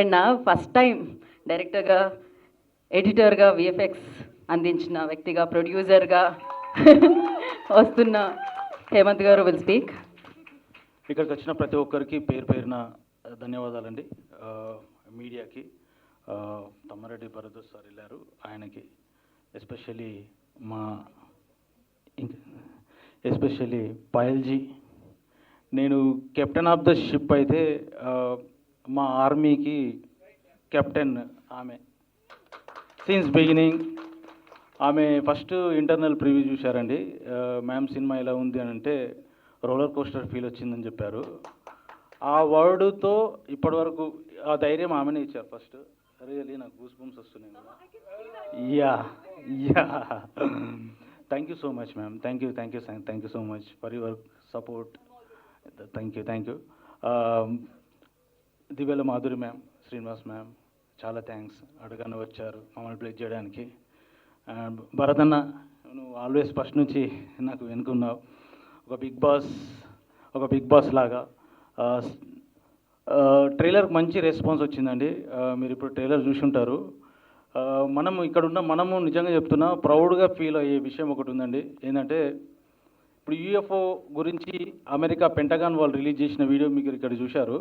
And నా first time డైరెక్టర్గా, ఎడిటర్గా, VFX అందించిన వ్యక్తిగా, ప్రొడ్యూసర్గా వస్తున్న హేమంత్ గారు విల్ స్పీక్. ఇక్కడికి వచ్చిన ప్రతి ఒక్కరికి పేరు పేరున ధన్యవాదాలండి. మీడియాకి, తమ్మారెడ్డి భరద్వాజ్ సార్ వెళ్ళారు, ఆయనకి ఎస్పెషల్లీ ఎస్పెషల్లీ పాయల్జీ. నేను కెప్టెన్ ఆఫ్ ద షిప్ అయితే మా ఆర్మీకి కెప్టెన్ ఆమె. సిన్స్ బిగినింగ్ ఆమె ఫస్ట్ ఇంటర్నల్ ప్రివ్యూ చూశారండి. మ్యామ్ సినిమా ఎలా ఉంది అని అంటే రోలర్ కోస్టర్ ఫీల్ వచ్చిందని చెప్పారు. ఆ వర్డ్తో ఇప్పటివరకు ఆ ధైర్యం ఆమెనే ఇచ్చారు ఫస్ట్. రియల్లీ నాకు గూస్ బంప్స్ వస్తున్నాయి కూడా. Yeah yeah thank you so much ma'am. Thank you so much for your support. Thank you. దివ్యల మాధురి మ్యామ్, శ్రీనివాస్ మ్యామ్, చాలా థ్యాంక్స్. అడగానే వచ్చారు మమ్మల్ని ప్లేస్ చేయడానికి. భరతన్న, నువ్వు ఆల్వేస్ ఫస్ట్ నుంచి నాకు వెనుకున్నావు. ఒక బిగ్ బాస్ లాగా. ట్రైలర్కి మంచి రెస్పాన్స్ వచ్చిందండి. మీరు ఇప్పుడు ట్రైలర్ చూసి ఉంటారు. మనము నిజంగా చెప్తున్నా, ప్రౌడ్గా ఫీల్ అయ్యే విషయం ఒకటి ఉందండి. ఏంటంటే ఇప్పుడు యూఎఫ్ఓ గురించి అమెరికా పెంటగాన్ వాళ్ళు రిలీజ్ చేసిన వీడియో మీకు ఇక్కడ చూశారు.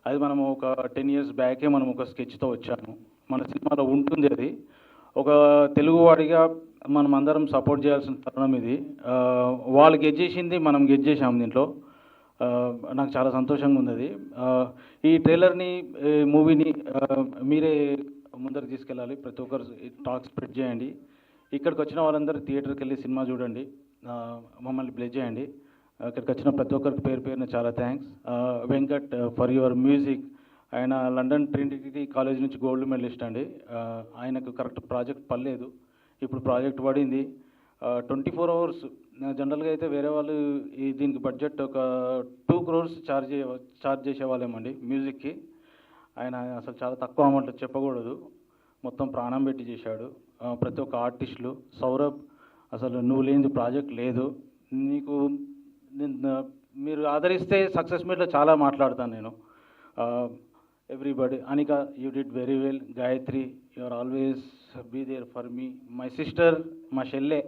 అది మనము ఒక 10 years బ్యాకే మనం ఒక స్కెచ్తో వచ్చాము. మన సినిమాలో ఉంటుంది అది. ఒక తెలుగువాడిగా మనం అందరం సపోర్ట్ చేయాల్సిన తరుణం ఇది. వాళ్ళు గెట్ చేసింది మనం గెట్ చేసాము దీంట్లో. నాకు చాలా సంతోషంగా ఉంది అది. ఈ ట్రైలర్ని, మూవీని మీరే ముందరికి తీసుకెళ్ళాలి. ప్రతి ఒక్కరు టాక్ స్ప్రెడ్ చేయండి. ఇక్కడికి వచ్చిన వాళ్ళందరూ థియేటర్కి వెళ్ళి సినిమా చూడండి, మమ్మల్ని బ్లెస్ చేయండి. ఇక్కడికి వచ్చిన ప్రతి ఒక్కరికి పేరు పేరున చాలా thanks. Venkat for your music. ఆయన లండన్ ట్రినిటీ కాలేజ్ నుంచి గోల్డ్ మెడలిస్ట్ అండి. ఆయనకు కరెక్ట్ ప్రాజెక్ట్ పడలేదు, ఇప్పుడు ప్రాజెక్ట్ పడింది. 24 hours. జనరల్గా అయితే వేరే వాళ్ళు దీనికి బడ్జెట్ ఒక 2 crores ఛార్జ్ చేసేవాళ్ళేమండి మ్యూజిక్కి. ఆయన అసలు చాలా తక్కువ అమౌంట్, చెప్పకూడదు, మొత్తం ప్రాణం పెట్టి చేశాడు. ప్రతి ఒక్క ఆర్టిస్టులు. సౌరభ్, అసలు నువ్వు లేని ప్రాజెక్ట్ లేదు. మీరు ఆదరిస్తే సక్సెస్ మీట్లో చాలా మాట్లాడతాను నేను. Everybody. Anika, you did very well. Gayatri, you are always be there for me. My sister, మా చెల్లె.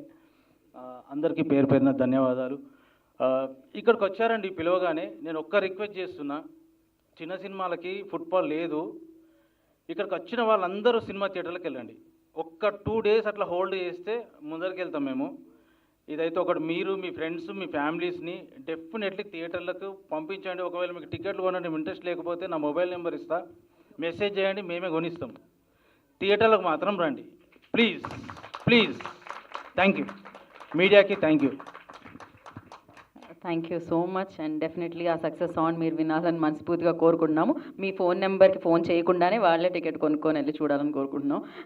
అందరికీ పేరు పేరున ధన్యవాదాలు. ఇక్కడికి వచ్చారండి పిలవగానే. నేను ఒక్క రిక్వెస్ట్ చేస్తున్నా, చిన్న సినిమాలకి ఫుట్బాల్ లేదు. ఇక్కడికి వచ్చిన వాళ్ళందరూ సినిమా థియేటర్లకు వెళ్ళండి. ఒక్క 2 days అట్లా హోల్డ్ చేస్తే ముందరికి వెళ్తాం మేము. ఇదైతే ఒకటి మీరు, మీ ఫ్రెండ్స్, మీ ఫ్యామిలీస్ని డెఫినెట్లీ థియేటర్లకు పంపించండి. ఒకవేళ మీకు టికెట్లు కొనడం ఇంట్రెస్ట్ లేకపోతే నా మొబైల్ నెంబర్ ఇస్తా, మెసేజ్ చేయండి, మేమే కొనిస్తాం. థియేటర్లకు మాత్రం రండి ప్లీజ్. Thank you. మీడియాకి thank you. Thank you so much. And definitely ఆ సక్సెస్ సాంగ్ మీరు వినాలని మనస్ఫూర్తిగా కోరుకుంటున్నాము. మీ ఫోన్ నెంబర్కి ఫోన్ చేయకుండానే వాళ్ళే టికెట్ కొనుక్కొని వెళ్ళి చూడాలని కోరుకుంటున్నాం.